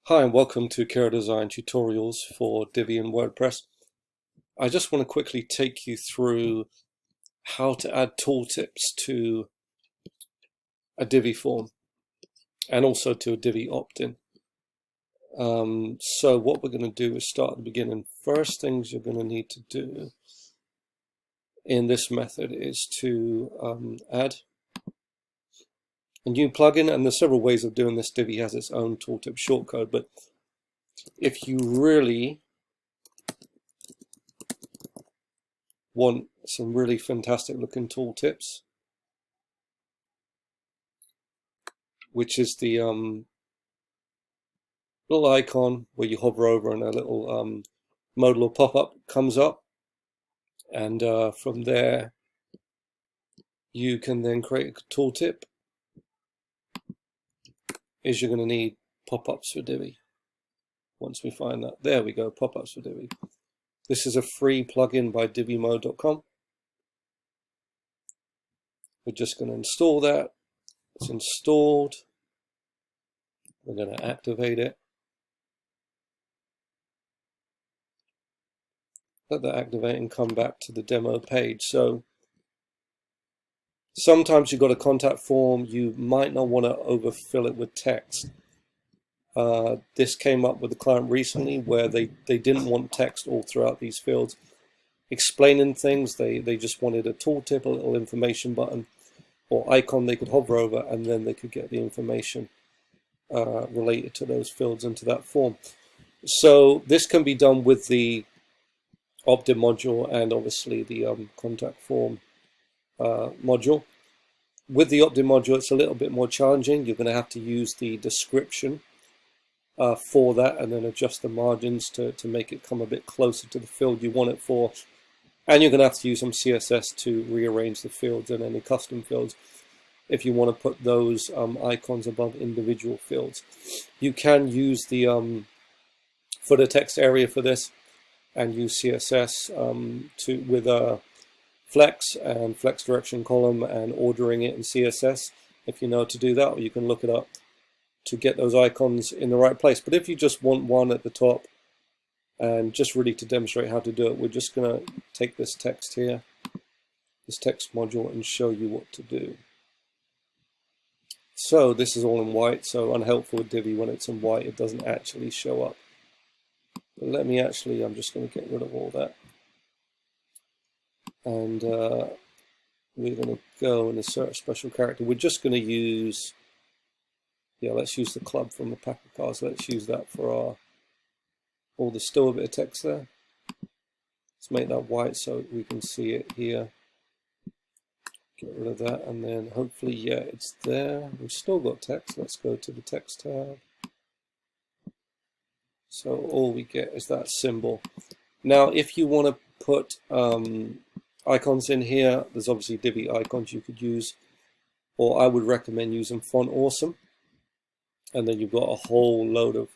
Hi and welcome to Cara Design tutorials for Divi and WordPress. I just want to quickly take you through how to add tooltips to a Divi form and also to a Divi opt-in. So what we're going to do is start at the beginning. First things you're going to need to do in this method is to add a new plugin, and there's several ways of doing this. Divi has its own tooltip shortcode, but if you really want some really fantastic looking tooltips, which is the little icon where you hover over and a little modal pop-up comes up, and from there you can then create a tooltip. Is you're going to need pop-ups for Divi. Once we find that, there we go, pop-ups for Divi. This is a free plugin by divimode.com. We're just going to install that. It's installed. We're going to activate it. Let that activate and come back to the demo page. So sometimes you've got a contact form, you might not want to overfill it with text. This came up with the client recently where they didn't want text all throughout these fields explaining things. They just wanted a tooltip, a little information button or icon they could hover over, and then they could get the information related to those fields into that form. So this can be done with the opt-in module and obviously the contact form module. With the opt-in module, it's a little bit more challenging. You're going to have to use the description for that and then adjust the margins to make it come a bit closer to the field you want it for. And you're going to have to use some CSS to rearrange the fields and any custom fields if you want to put those icons above individual fields. You can use the footer text area for this and use CSS with a flex and flex direction column and ordering it in CSS if you know how to do that, or you can look it up to get those icons in the right place. But if you just want one at the top, and just really to demonstrate how to do it, we're just going to take this text here, this text module, and show you what to do. So this is all in white, so unhelpful with Divi. When it's in white, it doesn't actually show up. But let me actually, I'm just going to get rid of all that. And we're going to go and insert a special character. We're just going to use, let's use the club from the pack of cards. Let's use that for our, there's still a bit of text there. Let's make that white so we can see it here. Get rid of that, and then hopefully, it's there. We've still got text. Let's go to the text tab. So all we get is that symbol. Now, if you want to put icons in here, there's obviously Divi icons you could use, or I would recommend using Font Awesome. And then you've got a whole load of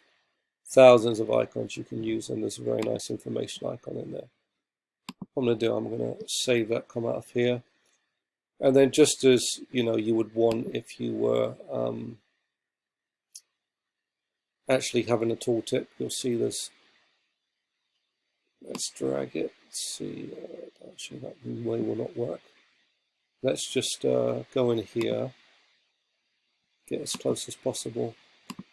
thousands of icons you can use, and there's a very nice information icon in there. What I'm going to do, I'm going to save that, come out of here. And then just as you would want if you were actually having a tooltip, you'll see this. Let's drag it. Let's see, actually that way will not work. Let's just go in here, get as close as possible.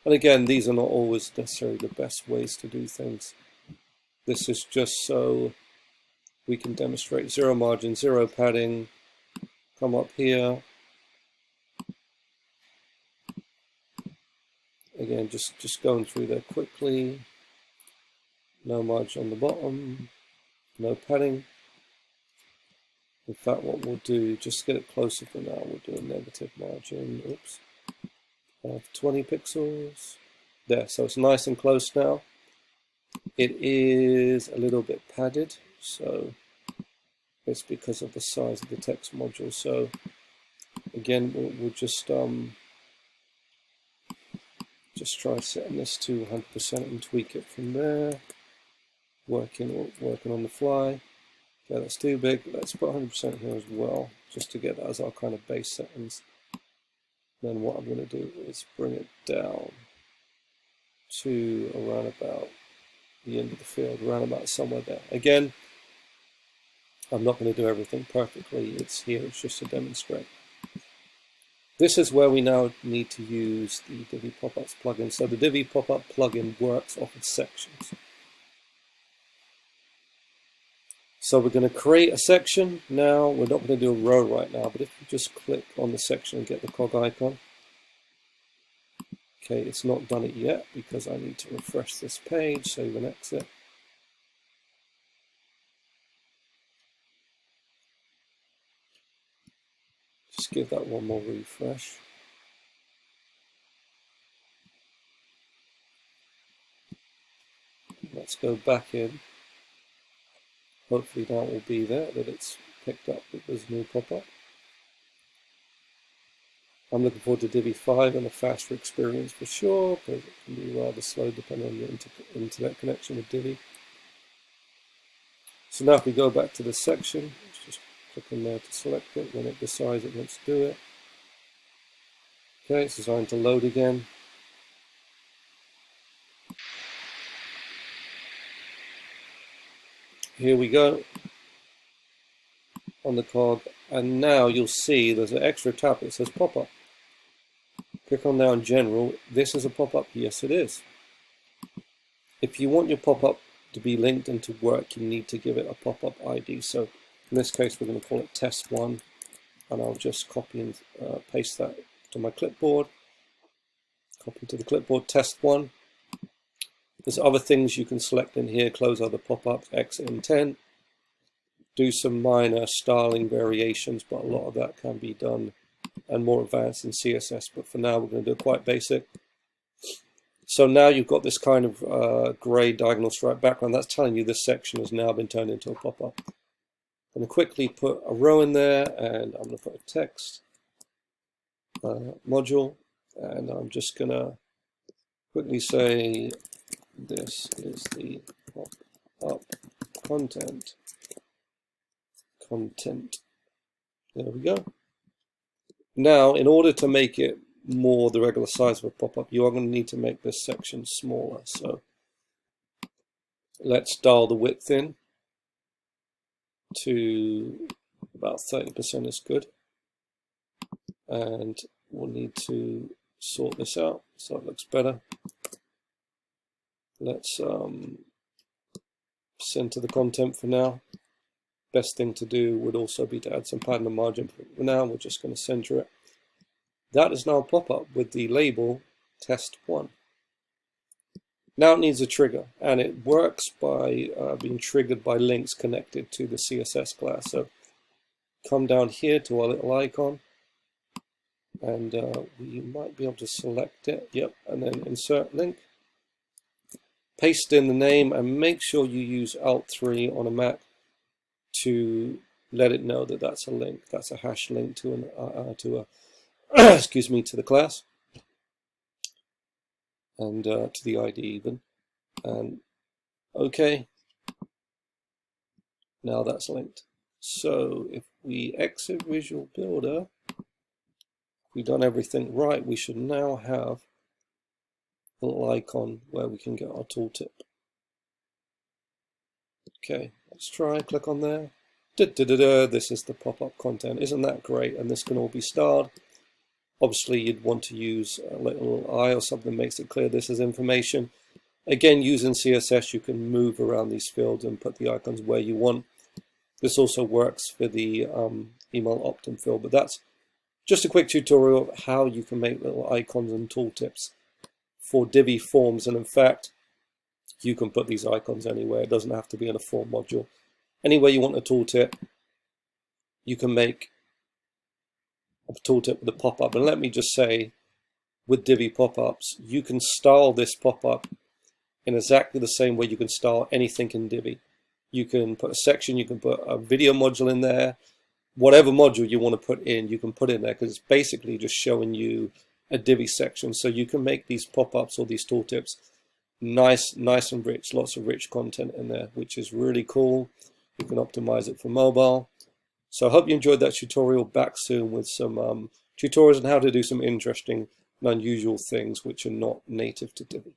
And again, these are not always necessarily the best ways to do things. This is just so we can demonstrate zero margin, zero padding. Come up here. Again, just going through there quickly. No margin on the bottom, no padding. In fact, what we'll do, just to get it closer for now, we'll do a negative margin. Oops. 20 pixels. There, so it's nice and close now. It is a little bit padded, so it's because of the size of the text module. So again, we'll just try setting this to 100% and tweak it from there. Working on the fly. Okay, that's too big. Let's put 100% here as well, just to get that as our kind of base settings. Then what I'm going to do is bring it down to around about the end of the field, around about somewhere there. Again, I'm not going to do everything perfectly. It's here, it's just to demonstrate. This is where we now need to use the Divi Pop-Ups plugin. So the Divi Pop-Up plugin works off of sections. So we're going to create a section now. We're not going to do a row right now, but if you just click on the section and get the cog icon. Okay, it's not done it yet because I need to refresh this page, save and exit. Just give that one more refresh. Let's go back in. Hopefully now it will be there, that it's picked up with this new pop-up. I'm looking forward to Divi 5 and a faster experience for sure, because it can be rather slow depending on your internet connection with Divi. So now if we go back to this section, let's just click on there to select it when it decides it wants to do it. Okay, it's designed to load again. Here we go on the cog, and now you'll see there's an extra tab that says pop-up. Click on there on general. This is a pop-up? Yes, it is. If you want your pop-up to be linked and to work, you need to give it a pop-up ID. So in this case, we're going to call it test1, and I'll just copy and paste that to my clipboard. Copy to the clipboard, test1. There's other things you can select in here, close other pop-ups, exit intent, do some minor styling variations, but a lot of that can be done and more advanced in CSS, but for now we're going to do it quite basic. So now you've got this kind of grey diagonal stripe background. That's telling you this section has now been turned into a pop-up. I'm going to quickly put a row in there, and I'm going to put a text module, and I'm just going to quickly say this is the pop-up content. There we go. Now, in order to make it more the regular size of a pop-up, you are going to need to make this section smaller. So let's dial the width in to about 30% is good. And we'll need to sort this out so it looks better. Let's center the content for now. Best thing to do would also be to add some padding and margin. For now, we're just going to center it. That is now a pop-up with the label test1. Now it needs a trigger, and it works by being triggered by links connected to the CSS class. So come down here to our little icon, and we might be able to select it. Yep, and then insert link. Paste in the name, and make sure you use Alt-3 on a Mac to let it know that that's a link. That's a hash link to excuse me, to the class and to the ID even. And okay, now that's linked. So if we exit Visual Builder, if we've done everything right, we should now have a little icon where we can get our tooltip. Okay, let's try, click on there. This is the pop-up content. Isn't that great? And this can all be styled. Obviously, you'd want to use a little I or something that makes it clear this is information. Again, using CSS, you can move around these fields and put the icons where you want. This also works for the email opt-in field, but that's just a quick tutorial of how you can make little icons and tooltips for Divi forms. And in fact, you can put these icons anywhere. It doesn't have to be in a form module. Anywhere you want a tooltip, you can make a tooltip with a pop-up. And let me just say, with Divi pop-ups, you can style this pop-up in exactly the same way you can style anything in Divi. You can put a section, you can put a video module in there. Whatever module you want to put in, you can put in there, because it's basically just showing you a Divi section. So you can make these pop-ups or these tooltips nice and rich, lots of rich content in there, which is really cool. You can optimize it for mobile. So I hope you enjoyed that tutorial. Back soon with some tutorials on how to do some interesting and unusual things which are not native to Divi.